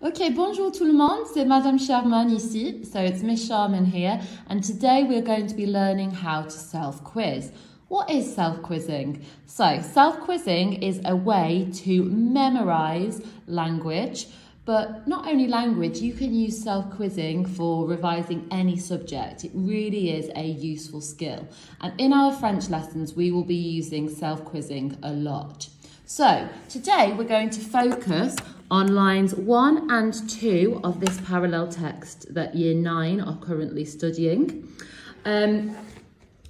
Okay, bonjour tout le monde, c'est Madame Sherman ici, so it's Miss Sherman here, and today we're going to be learning how to self-quiz. What is self-quizzing? So, self-quizzing is a way to memorise language, but not only language, you can use self-quizzing for revising any subject. It really is a useful skill. And in our French lessons, we will be using self-quizzing a lot. So, today we're going to focus on lines 1 and 2 of this parallel text that Year 9 are currently studying.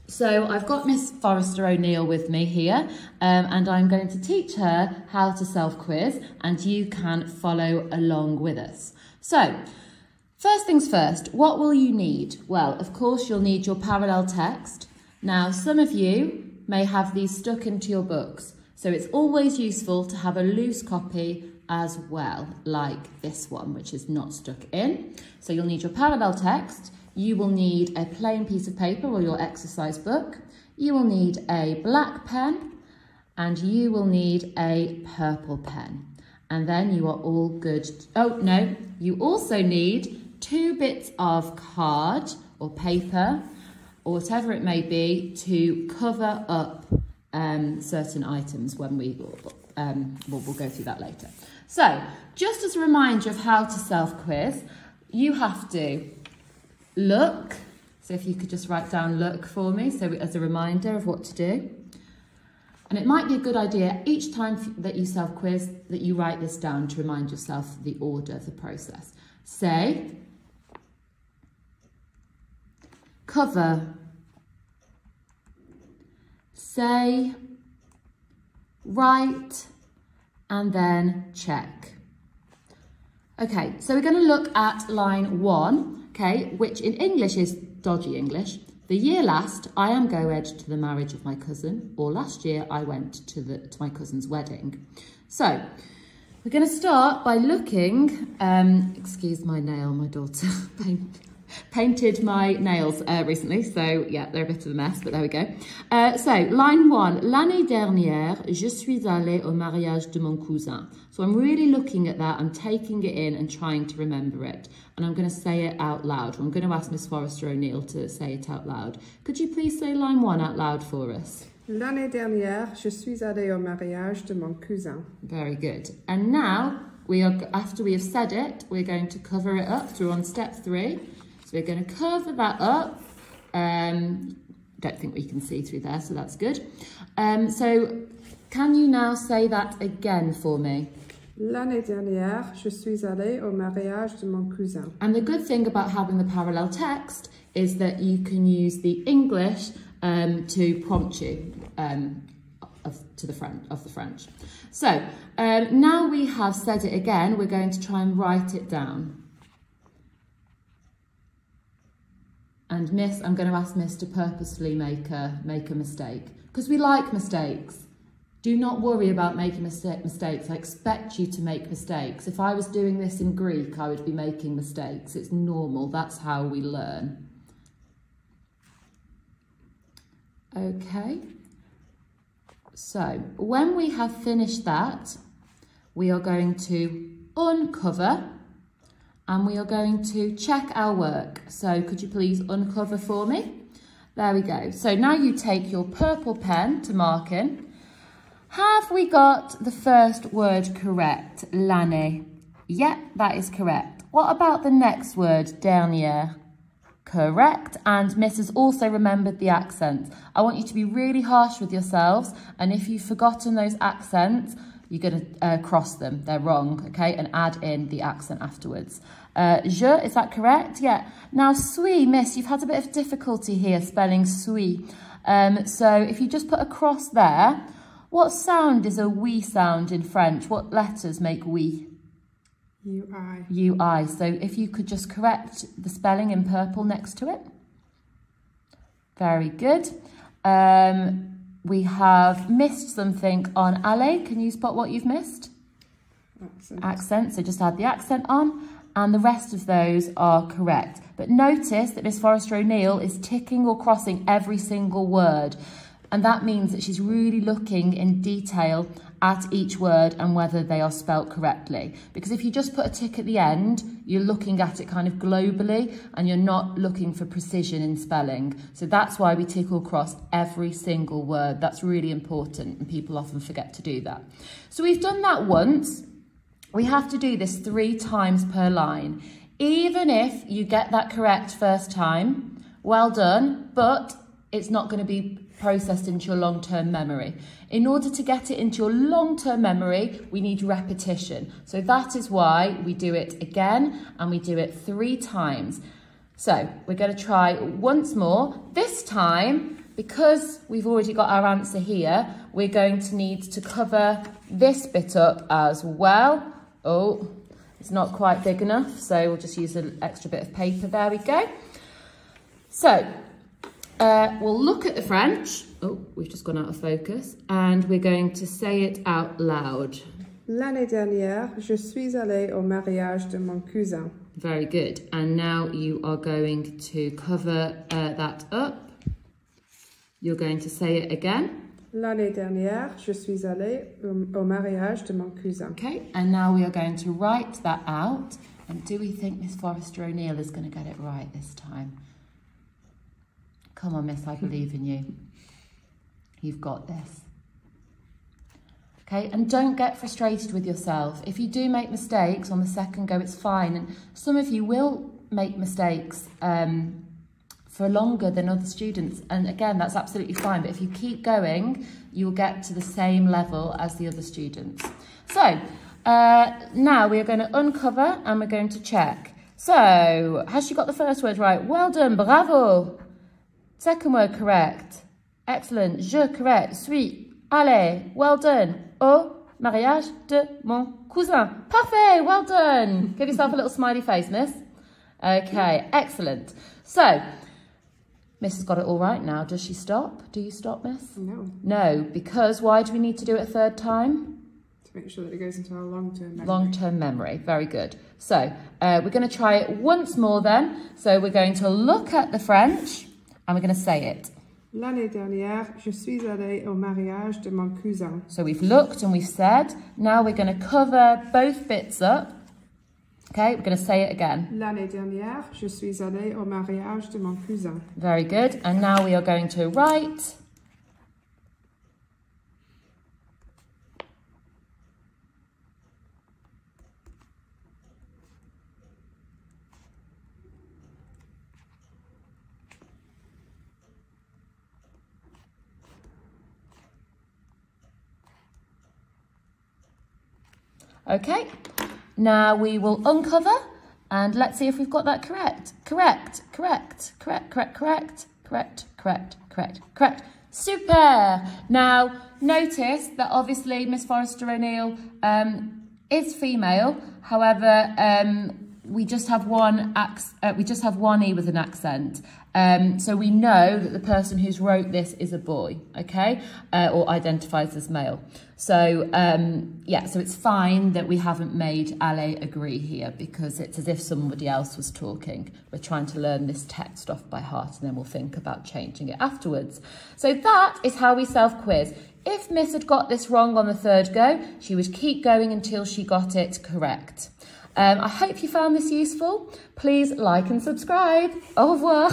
So I've got Miss Forrester O'Neill with me here, and I'm going to teach her how to self-quiz, and you can follow along with us. So, first things first, what will you need? Well, of course, you'll need your parallel text. Now, some of you may have these stuck into your books, so it's always useful to have a loose copy as well, like this one, which is not stuck in. So you'll need your parallel text. You will need a plain piece of paper or your exercise book. You will need a black pen and you will need a purple pen. And then you are all good. Oh, no, you also need 2 bits of card or paper or whatever it may be to cover up certain items when we'll go through that later. So, just as a reminder of how to self-quiz, you have to look, so if you could just write down look for me, so as a reminder of what to do. And it might be a good idea each time that you self-quiz that you write this down to remind yourself the order of the process. Say, cover, say, write, and then check. Okay, so we're going to look at line 1, okay, which in English is dodgy English. The year last, I am go-ed to the marriage of my cousin, or last year I went to my cousin's wedding. So, we're going to start by looking, excuse my nail, my daughter painted my nails recently, so yeah, they're a bit of a mess, but there we go. So, line 1, l'année dernière, je suis allée au mariage de mon cousin. So I'm really looking at that, I'm taking it in and trying to remember it. And I'm going to say it out loud. I'm going to ask Miss Forrester O'Neill to say it out loud. Could you please say line 1 out loud for us? L'année dernière, je suis allée au mariage de mon cousin. Very good. And now, after we have said it, we're going to cover it up through on step 3. So we're going to cover that up. Don't think we can see through there, so that's good. So can you now say that again for me? L'année dernière, je suis allée au mariage de mon cousin. And the good thing about having the parallel text is that you can use the English to prompt you of the French. So now we have said it again, we're going to try and write it down. And Miss, I'm going to ask Miss to purposefully make a mistake, because we like mistakes. Do not worry about making mistakes. I expect you to make mistakes. If I was doing this in Greek, I would be making mistakes. It's normal. That's how we learn. Okay. So, when we have finished that, we are going to uncover and we are going to check our work. So, could you please uncover for me? There we go. So, now you take your purple pen to mark in. Have we got the first word correct? L'année. Yep, that is correct. What about the next word? Dernière. Correct. And Miss has also remembered the accents. I want you to be really harsh with yourselves. And if you've forgotten those accents, you're going to cross them. They're wrong, okay? And add in the accent afterwards. Je, is that correct? Yeah. Now, suis, Miss, you've had a bit of difficulty here spelling suis. So if you just put a cross there, what sound is a oui sound in French? What letters make oui? UI. UI. So if you could just correct the spelling in purple next to it. Very good. We have missed something on aller. Can you spot what you've missed? Accent. So just add the accent on. And the rest of those are correct. But notice that Miss Forrester O'Neill is ticking or crossing every single word. And that means that she's really looking in detail at each word and whether they are spelt correctly. Because if you just put a tick at the end, you're looking at it kind of globally and you're not looking for precision in spelling. So that's why we tick or cross every single word. That's really important and people often forget to do that. So we've done that once. We have to do this 3 times per line. Even if you get that correct first time, well done, but it's not going to be processed into your long-term memory. In order to get it into your long-term memory, we need repetition. So that is why we do it again and we do it 3 times. So we're going to try once more. This time, because we've already got our answer here, we're going to need to cover this bit up as well. Oh, it's not quite big enough, so we'll just use an extra bit of paper. There we go. So we'll look at the French. Oh, we've just gone out of focus. And we're going to say it out loud. L'année dernière, je suis allée au mariage de mon cousin. Very good. And now you are going to cover that up. You're going to say it again. L'année dernière, je suis allée au mariage de mon cousin. Okay, and now we are going to write that out. And do we think Miss Forrester O'Neill is going to get it right this time? Come on, Miss, I believe in you. You've got this. Okay, and don't get frustrated with yourself. If you do make mistakes on the second go, it's fine. And some of you will make mistakes for longer than other students. And again, that's absolutely fine. But if you keep going, you'll get to the same level as the other students. So now we are going to uncover and we're going to check. So has she got the first word right? Well done, bravo. Second word correct. Excellent. Je correct. Suis. Allez. Well done. Au mariage de mon cousin. Parfait. Well done. Give yourself a little smiley face, miss. Okay. Excellent. So, Miss has got it all right now. Does she stop? Do you stop, miss? No. No. Because why do we need to do it a third time? To make sure that it goes into our long-term memory. Long-term memory. Very good. So, we're going to try it once more then. So, we're going to look at the French and we're going to say it. L'année dernière, je suis allée au mariage de mon cousin. So we've looked and we've said. Now we're going to cover both bits up. Okay, we're going to say it again. L'année dernière, je suis allée au mariage de mon cousin. Very good. And now we are going to write. Okay, now we will uncover and let's see if we've got that correct. Correct, correct, correct, correct, correct, correct, correct, correct, correct. Super! Now, notice that obviously Miss Forrester O'Neill is female. However, we just have one E with an accent. So we know that the person who's wrote this is a boy, okay, or identifies as male. So, yeah, so it's fine that we haven't made Ale agree here because it's as if somebody else was talking. We're trying to learn this text off by heart and then we'll think about changing it afterwards. So that is how we self-quiz. If Miss had got this wrong on the third go, she would keep going until she got it correct. I hope you found this useful. Please like and subscribe. Au revoir.